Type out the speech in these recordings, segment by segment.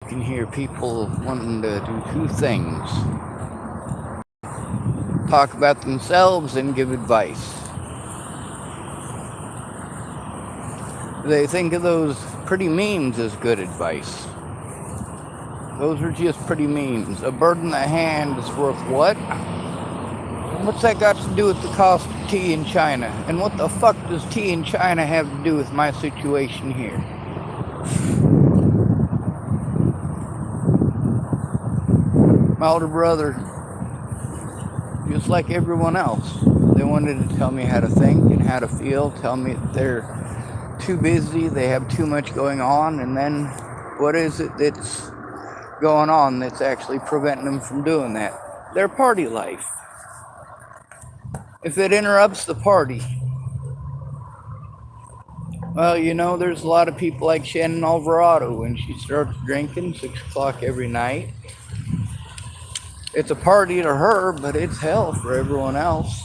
can hear people wanting to do two things: talk about themselves and give advice. They think of those pretty memes as good advice. Those are just pretty memes. A bird in the hand is worth what? What's that got to do with the cost of tea in China? And what the fuck does tea in China have to do with my situation here? My older brother, just like everyone else, they wanted to tell me how to think and how to feel, tell me that they're too busy, they have too much going on, and then what is it that's going on that's actually preventing them from doing that? Their party life. If it interrupts the party, well, there's a lot of people like Shannon Alvarado. When she starts drinking 6 o'clock every night, it's a party to her, but it's hell for everyone else.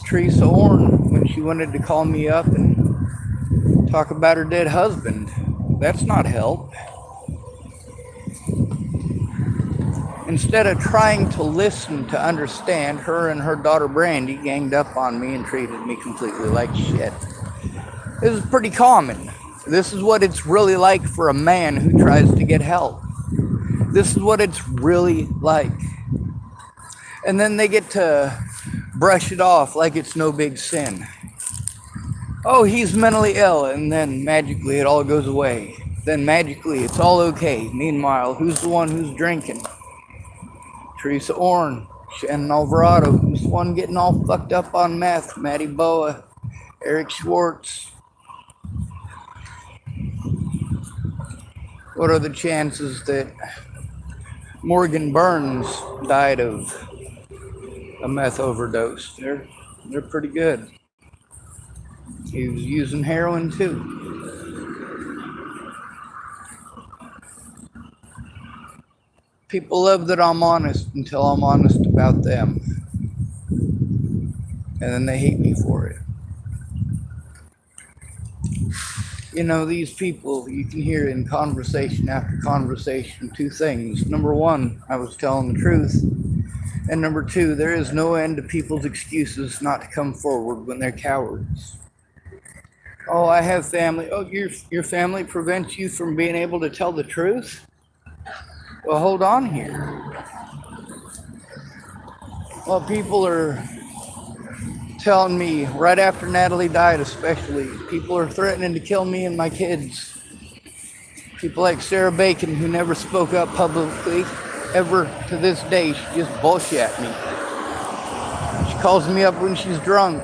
Teresa Orn, when she wanted to call me up and talk about her dead husband, that's not help. Instead of trying to listen to understand, her and her daughter Brandy ganged up on me and treated me completely like shit. This is pretty common. This is what it's really like for a man who tries to get help. This is what it's really like. And then they get to brush it off like it's no big sin. Oh, he's mentally ill, and then magically it all goes away. Then magically it's all okay. Meanwhile, who's the one who's drinking? Teresa Orn, Shannon Alvarado, who's the one getting all fucked up on meth? Maddie Boa, Eric Schwartz. What are the chances that Morgan Burns died of a meth overdose? They're pretty good. He was using heroin too. People love that I'm honest until I'm honest about them. And then they hate me for it. These people, you can hear in conversation after conversation two things. Number one, I was telling the truth. And number two, there is no end to people's excuses not to come forward when they're cowards. Oh, I have family. Oh, your family prevents you from being able to tell the truth? Well, hold on here. Well, people are telling me right after Natalie died, especially, people are threatening to kill me and my kids. People like Sarah Bacon, who never spoke up publicly ever to this day. She just bullshit at me. She calls me up when she's drunk.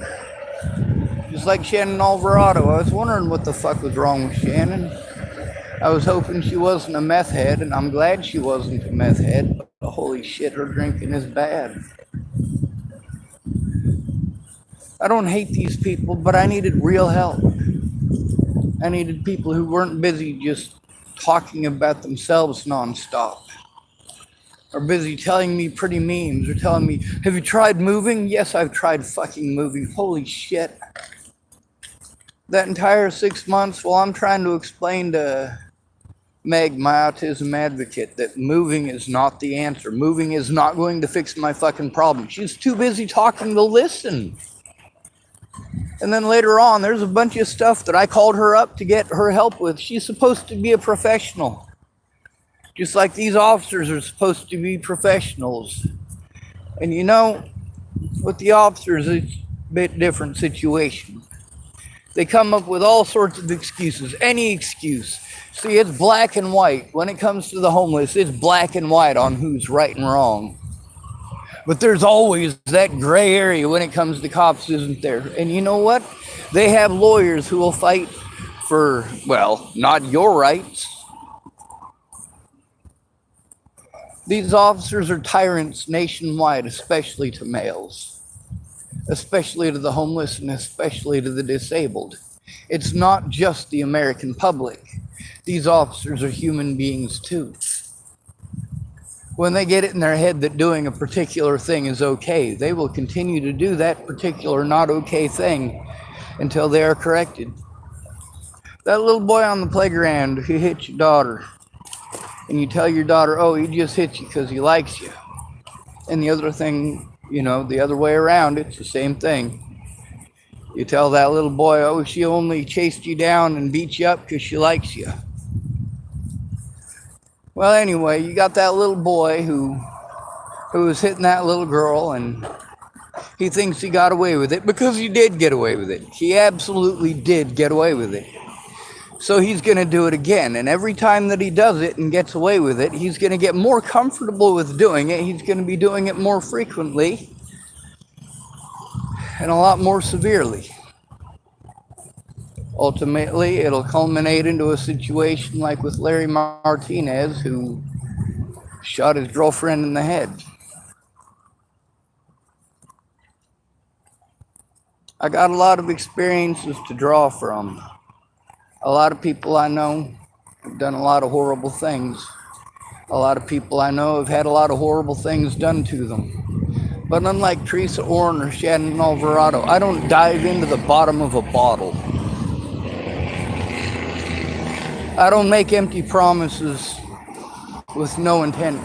Just like Shannon Alvarado. I was wondering what the fuck was wrong with Shannon. I was hoping she wasn't a meth head, and I'm glad she wasn't a meth head, but holy shit, her drinking is bad. I don't hate these people, but I needed real help. I needed people who weren't busy just talking about themselves nonstop, or busy telling me pretty memes, or telling me, have you tried moving? Yes, I've tried fucking moving. Holy shit. That entire 6 months while I'm trying to explain to Meg, my autism advocate, that moving is not the answer. Moving is not going to fix my fucking problem. She's too busy talking to listen. And then later on, there's a bunch of stuff that I called her up to get her help with. She's supposed to be a professional. Just like these officers are supposed to be professionals. And with the officers, it's a bit different situation. They come up with all sorts of excuses, any excuse. See, it's black and white. When it comes to the homeless, it's black and white on who's right and wrong. But there's always that gray area when it comes to cops, isn't there? And you know what? They have lawyers who will fight for, well, not your rights. These officers are tyrants nationwide, especially to males, especially to the homeless, and especially to the disabled. It's not just the American public. These officers are human beings too. When they get it in their head that doing a particular thing is okay, they will continue to do that particular not okay thing until they are corrected. That little boy on the playground who hit your daughter, and you tell your daughter, oh, he just hit you because he likes you. And the other thing, the other way around, it's the same thing. You tell that little boy, oh, she only chased you down and beat you up because she likes you. Well, anyway, you got that little boy who was hitting that little girl, and he thinks he got away with it because he did get away with it. He absolutely did get away with it. So he's going to do it again. And every time that he does it and gets away with it, he's going to get more comfortable with doing it. He's going to be doing it more frequently and a lot more severely. Ultimately, it'll culminate into a situation like with Larry Martinez, who shot his girlfriend in the head. I got a lot of experiences to draw from. A lot of people I know have done a lot of horrible things. A lot of people I know have had a lot of horrible things done to them. But unlike Teresa Orn or Shannon Alvarado, I don't dive into the bottom of a bottle. I don't make empty promises with no intent.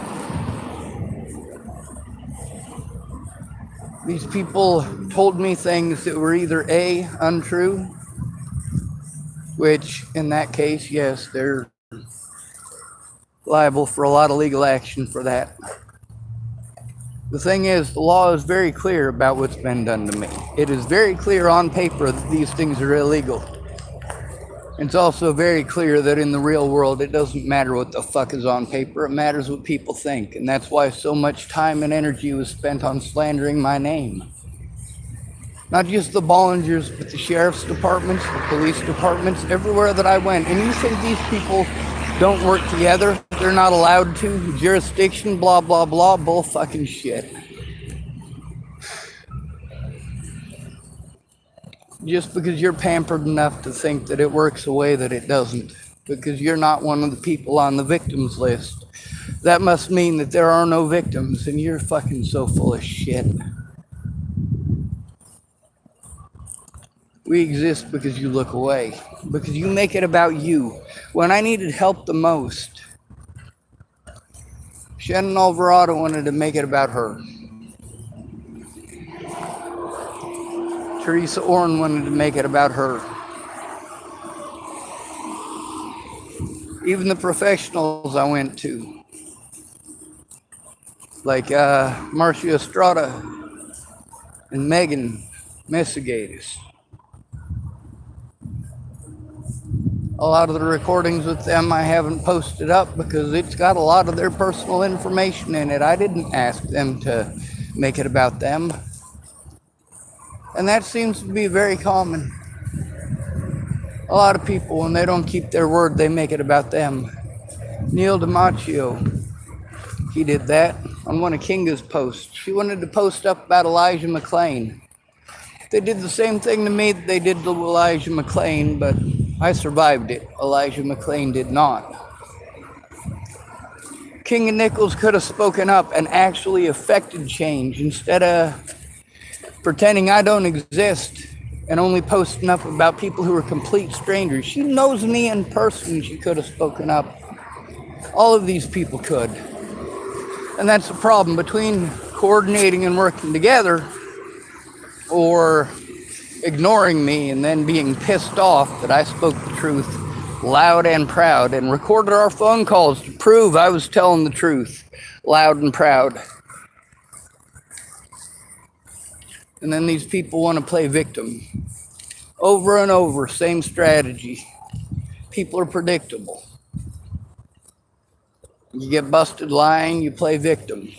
These people told me things that were either A, untrue, which in that case, yes, they're liable for a lot of legal action for that. The thing is, the law is very clear about what's been done to me. It is very clear on paper that these things are illegal. It's also very clear that in the real world, it doesn't matter what the fuck is on paper. It matters what people think. And that's why so much time and energy was spent on slandering my name. Not just the Bollingers, but the sheriff's departments, the police departments, everywhere that I went. And you think these people don't work together? They're not allowed to? Jurisdiction, blah, blah, blah, bull fucking shit. Just because you're pampered enough to think that it works a way that it doesn't, because you're not one of the people on the victims list, that must mean that there are no victims, and you're fucking so full of shit. We exist because you look away, because you make it about you. When I needed help the most, Shannon Alvarado wanted to make it about her. Teresa Orn wanted to make it about her. Even the professionals I went to, like Marcia Estrada and Megan Mesigatis. A lot of the recordings with them I haven't posted up because it's got a lot of their personal information in it. I didn't ask them to make it about them. And that seems to be very common. A lot of people, when they don't keep their word, they make it about them. Neil DiMaccio, he did that on one of Kinga's posts. She wanted to post up about Elijah McClain. They did the same thing to me that they did to Elijah McClain, but I survived it. Elijah McClain did not. King and Nichols could have spoken up and actually affected change instead of pretending I don't exist and only posting up about people who are complete strangers. She knows me in person. She could have spoken up. All of these people could. And that's the problem between coordinating and working together or ignoring me and then being pissed off that I spoke the truth loud and proud and recorded our phone calls to prove I was telling the truth loud and proud. And then these people want to play victim. Over and over, same strategy. People are predictable. You get busted lying, you play victim.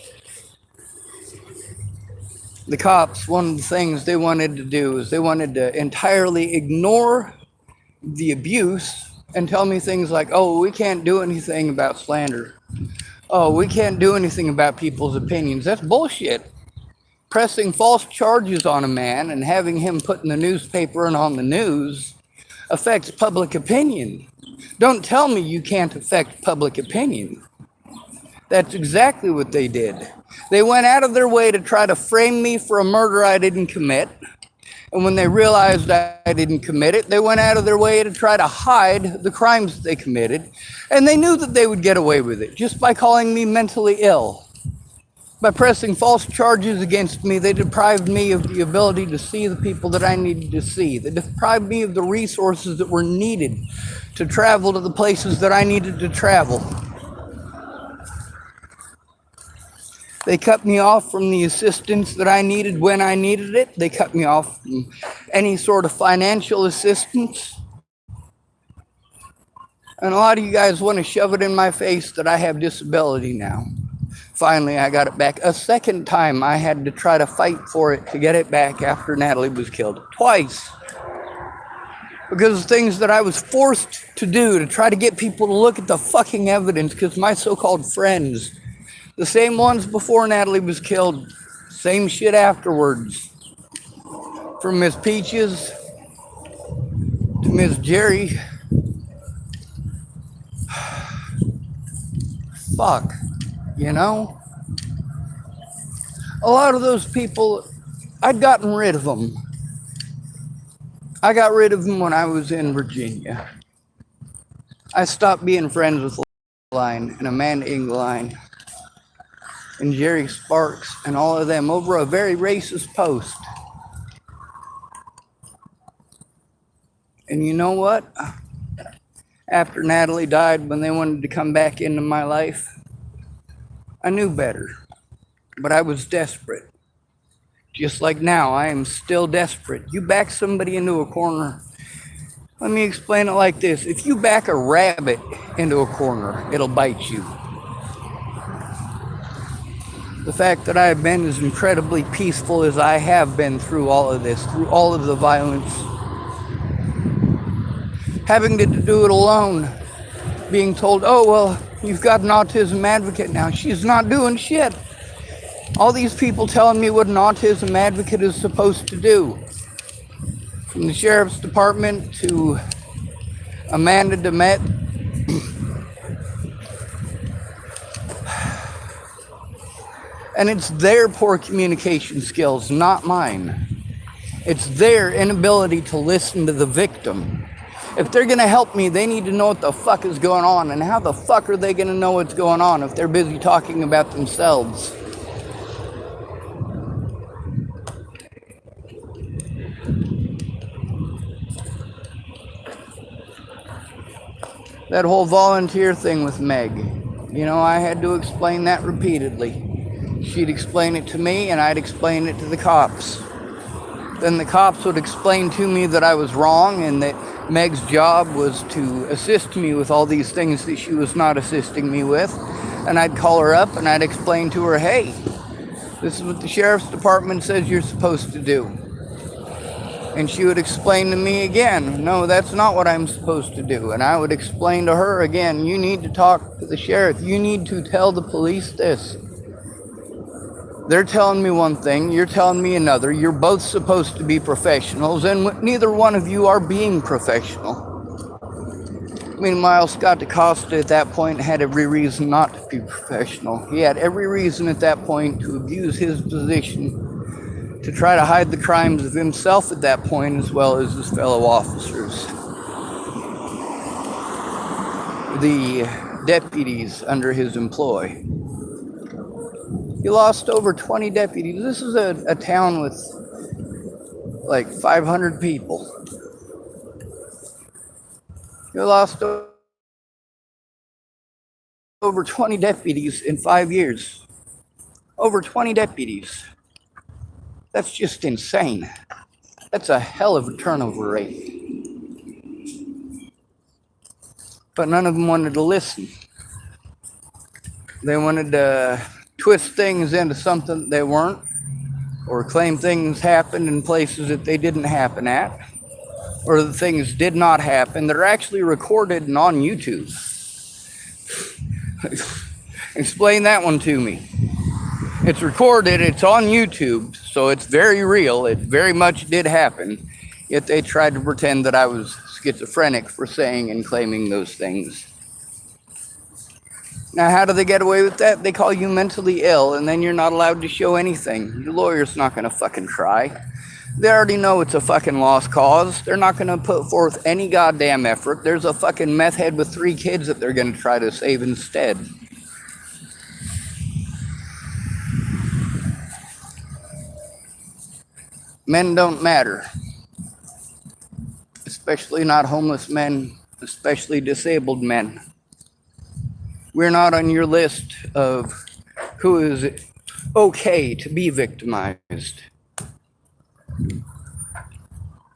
The cops, one of the things they wanted to do is they wanted to entirely ignore the abuse and tell me things like, oh, we can't do anything about slander. Oh, we can't do anything about people's opinions. That's bullshit. Pressing false charges on a man and having him put in the newspaper and on the news affects public opinion. Don't tell me you can't affect public opinion. That's exactly what they did. They went out of their way to try to frame me for a murder I didn't commit. And when they realized I didn't commit it, they went out of their way to try to hide the crimes that they committed. And they knew that they would get away with it just by calling me mentally ill. By pressing false charges against me, they deprived me of the ability to see the people that I needed to see. They deprived me of the resources that were needed to travel to the places that I needed to travel. They cut me off from the assistance that I needed when I needed it. They cut me off from any sort of financial assistance. And a lot of you guys want to shove it in my face that I have disability now. Finally, I got it back. A second time, I had to try to fight for it to get it back after Natalie was killed. Twice. Because of things that I was forced to do to try to get people to look at the fucking evidence, because my so-called friends, the same ones before Natalie was killed, same shit afterwards. From Miss Peaches to Miss Jerry. Fuck. You know? A lot of those people, I'd gotten rid of them. I got rid of them when I was in Virginia. I stopped being friends with Line and Amanda Ingline and Jerry Sparks and all of them over a very racist post. And you know what? After Natalie died, when they wanted to come back into my life, I knew better, but I was desperate. Just like now, I am still desperate. You back somebody into a corner. Let me explain it like this. If you back a rabbit into a corner, it'll bite you. The fact that I have been as incredibly peaceful as I have been through all of this, through all of the violence, having to do it alone, being told, oh, well, you've got an autism advocate now. She's not doing shit. All these people telling me what an autism advocate is supposed to do. From the sheriff's department to Amanda DeMette. And it's their poor communication skills, not mine. It's their inability to listen to the victim. If they're going to help me, they need to know what the fuck is going on. And how the fuck are they going to know what's going on if they're busy talking about themselves? That whole volunteer thing with Meg, you know, I had to explain that repeatedly. She'd explain it to me and I'd explain it to the cops. Then the cops would explain to me that I was wrong and that Meg's job was to assist me with all these things that she was not assisting me with. And I'd call her up and I'd explain to her, hey, this is what the sheriff's department says you're supposed to do. And she would explain to me again, no, that's not what I'm supposed to do. And I would explain to her again, you need to talk to the sheriff. You need to tell the police this. They're telling me one thing, you're telling me another. You're both supposed to be professionals, and neither one of you are being professional. Meanwhile, Scott DaCosta at that point had every reason not to be professional. He had every reason at that point to abuse his position, to try to hide the crimes of himself at that point, as well as his fellow officers. The deputies under his employ. He lost over 20 deputies. This is a town with like 500 people. He lost over 20 deputies in 5 years. Over 20 deputies. That's just insane. That's a hell of a turnover rate. But none of them wanted to listen. They wanted to twist things into something they weren't, or claim things happened in places that they didn't happen at, or that things did not happen that are actually recorded and on YouTube. Explain that one to me. It's recorded, it's on YouTube, so it's very real, it very much did happen, yet they tried to pretend that I was schizophrenic for saying and claiming those things. Now, how do they get away with that? They call you mentally ill, and then you're not allowed to show anything. Your lawyer's not going to fucking try. They already know it's a fucking lost cause. They're not going to put forth any goddamn effort. There's a fucking meth head with 3 kids that they're going to try to save instead. Men don't matter. Especially not homeless men, especially disabled men. We're not on your list of who is okay to be victimized.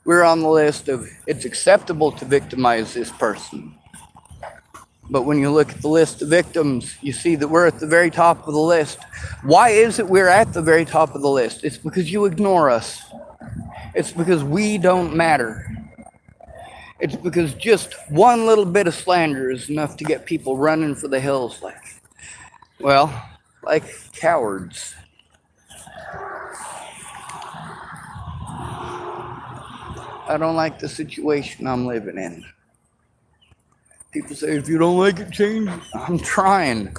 We're on the list of it's acceptable to victimize this person. But when you look at the list of victims, you see that we're at the very top of the list. Why is it we're at the very top of the list? It's because you ignore us. It's because we don't matter. It's because just one little bit of slander is enough to get people running for the hills like cowards. I don't like the situation I'm living in. People say, if you don't like it, change it. I'm trying.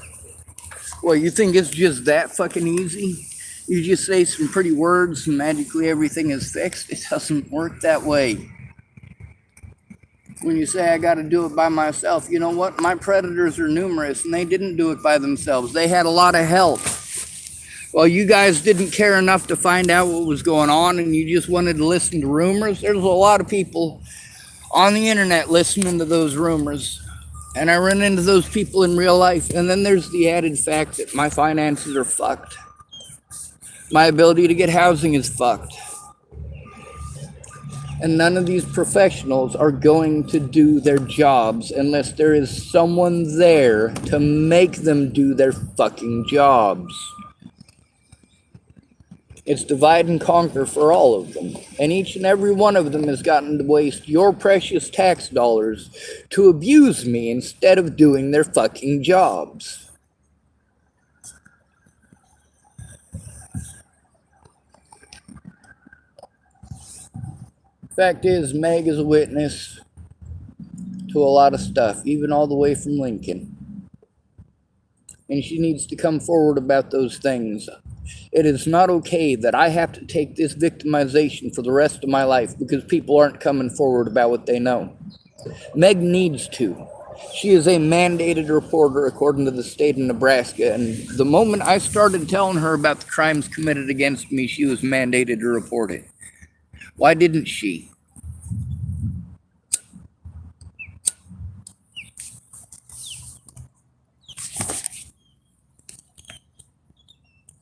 Well, you think it's just that fucking easy? You just say some pretty words and magically everything is fixed? It doesn't work that way. When you say I got to do it by myself, you know what? My predators are numerous and they didn't do it by themselves. They had a lot of help. Well, you guys didn't care enough to find out what was going on and you just wanted to listen to rumors. There's a lot of people on the internet listening to those rumors. And I run into those people in real life. And then there's the added fact that my finances are fucked. My ability to get housing is fucked. And none of these professionals are going to do their jobs unless there is someone there to make them do their fucking jobs. It's divide and conquer for all of them. And each and every one of them has gotten to waste your precious tax dollars to abuse me instead of doing their fucking jobs. Fact is, Meg is a witness to a lot of stuff, even all the way from Lincoln. And she needs to come forward about those things. It is not okay that I have to take this victimization for the rest of my life because people aren't coming forward about what they know. Meg needs to. She is a mandated reporter according to the state of Nebraska, and the moment I started telling her about the crimes committed against me, she was mandated to report it. Why didn't she?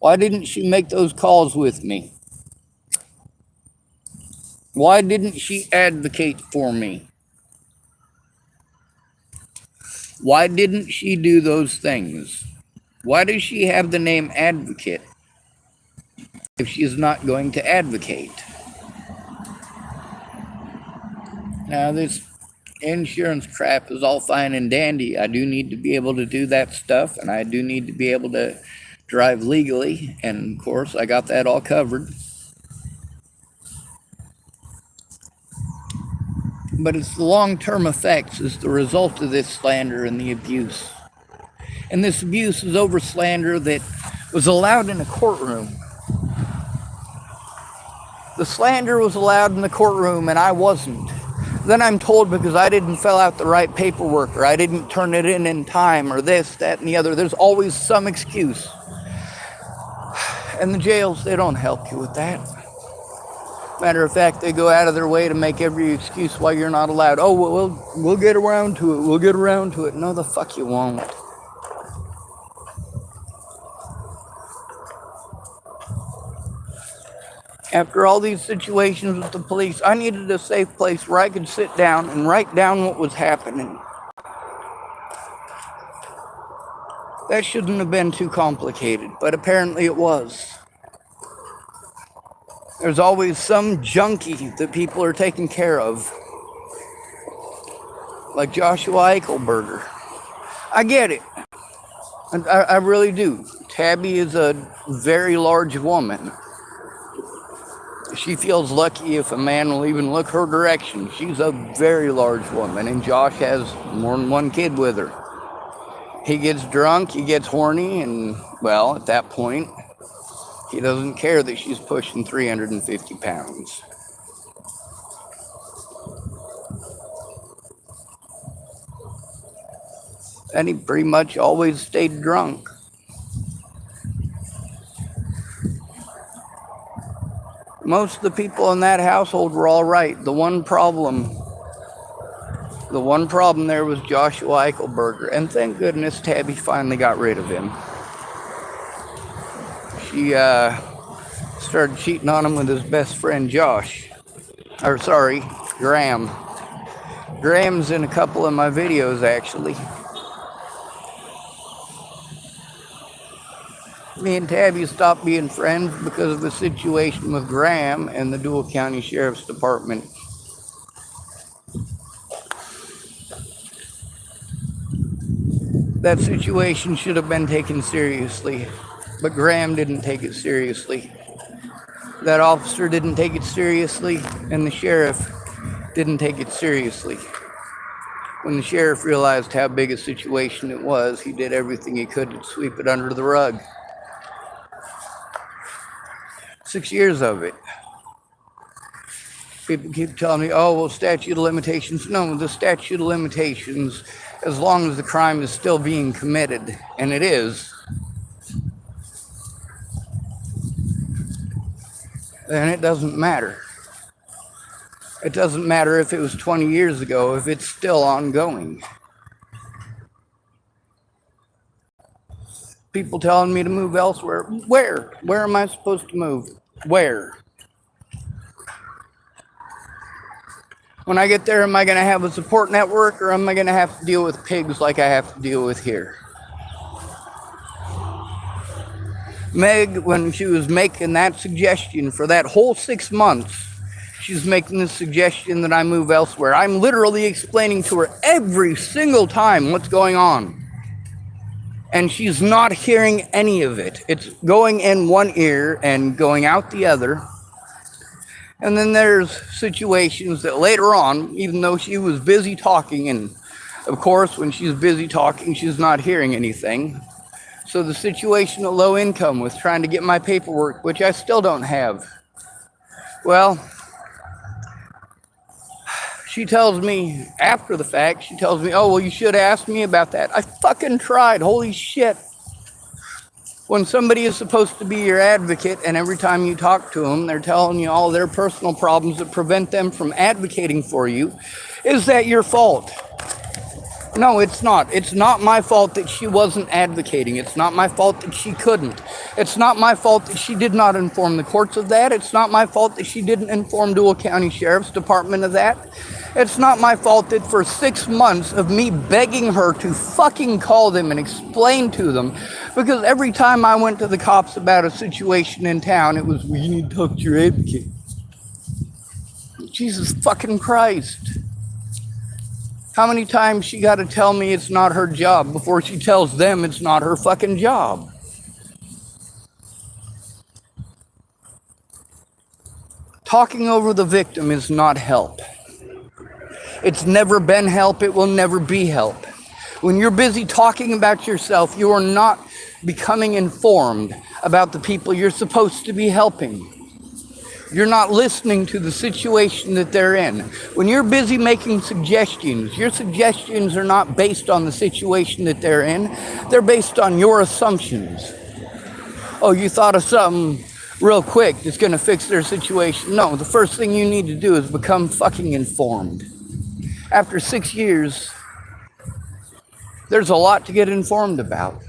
Why didn't she make those calls with me? Why didn't she advocate for me? Why didn't she do those things? Why does she have the name advocate if she's not going to advocate? Now, this insurance crap is all fine and dandy. I do need to be able to do that stuff, and I do need to be able to drive legally, and of course, I got that all covered. But it's the long-term effects as the result of this slander and the abuse. And this abuse is over slander that was allowed in a courtroom. The slander was allowed in the courtroom, and I wasn't. Then I'm told because I didn't fill out the right paperwork, or I didn't turn it in time, or this, that, and the other. There's always some excuse. And the jails, they don't help you with that. Matter of fact, they go out of their way to make every excuse why you're not allowed. Oh, well, we'll get around to it. We'll get around to it. No, the fuck you won't. After all these situations with the police, I needed a safe place where I could sit down and write down what was happening. That shouldn't have been too complicated, but apparently it was. There's always some junkie that people are taking care of. Like Joshua Eichelberger. I get it. I really do. Tabby is a very large woman. She feels lucky if a man will even look her direction. She's a very large woman, and Josh has more than one kid with her. He gets drunk, he gets horny, and, well, at that point, He doesn't care that she's pushing 350 pounds. And he pretty much always stayed drunk. Most of the people in that household were all right. The one problem there was Joshua Eichelberger. And thank goodness Tabby finally got rid of him. She started cheating on him with his best friend Graham. Graham's in a couple of my videos, actually. Me and Tabby stopped being friends because of the situation with Graham and the Dual County Sheriff's Department. That situation should have been taken seriously, but Graham didn't take it seriously. That officer didn't take it seriously, and the sheriff didn't take it seriously. When the sheriff realized how big a situation it was, he did everything he could to sweep it under the rug. 6 years of it. People keep telling me, oh, well, statute of limitations. No, the statute of limitations, as long as the crime is still being committed, and it is, then it doesn't matter. It doesn't matter if it was 20 years ago, if it's still ongoing. People telling me to move elsewhere. Where? Where am I supposed to move? Where? When I get there, am I going to have a support network, or am I going to have to deal with pigs like I have to deal with here? Meg, when she was making that suggestion for that whole 6 months, she's making the suggestion that I move elsewhere. I'm literally explaining to her every single time what's going on. And she's not hearing any of it. It's going in one ear and going out the other. And then there's situations that later on, even though she was busy talking, and of course when she's busy talking, she's not hearing anything. So the situation at low income with trying to get my paperwork, which I still don't have. Well, she tells me after the fact, she tells me, oh, well, you should ask me about that. I fucking tried. Holy shit. When somebody is supposed to be your advocate, and every time you talk to them, they're telling you all their personal problems that prevent them from advocating for you, is that your fault? No, it's not. It's not my fault that she wasn't advocating. It's not my fault that she couldn't. It's not my fault that she did not inform the courts of that. It's not my fault that she didn't inform Dual County Sheriff's Department of that. It's not my fault that for 6 months of me begging her to fucking call them and explain to them, because every time I went to the cops about a situation in town, it was, well, you need to talk to your advocate. Jesus fucking Christ. How many times she got to tell me it's not her job before she tells them it's not her fucking job? Talking over the victim is not help. It's never been help. It will never be help. When you're busy talking about yourself, you are not becoming informed about the people you're supposed to be helping. You're not listening to the situation that they're in. When you're busy making suggestions, your suggestions are not based on the situation that they're in. They're based on your assumptions. Oh, you thought of something real quick that's going to fix their situation. No, the first thing you need to do is become fucking informed. After 6 years, there's a lot to get informed about.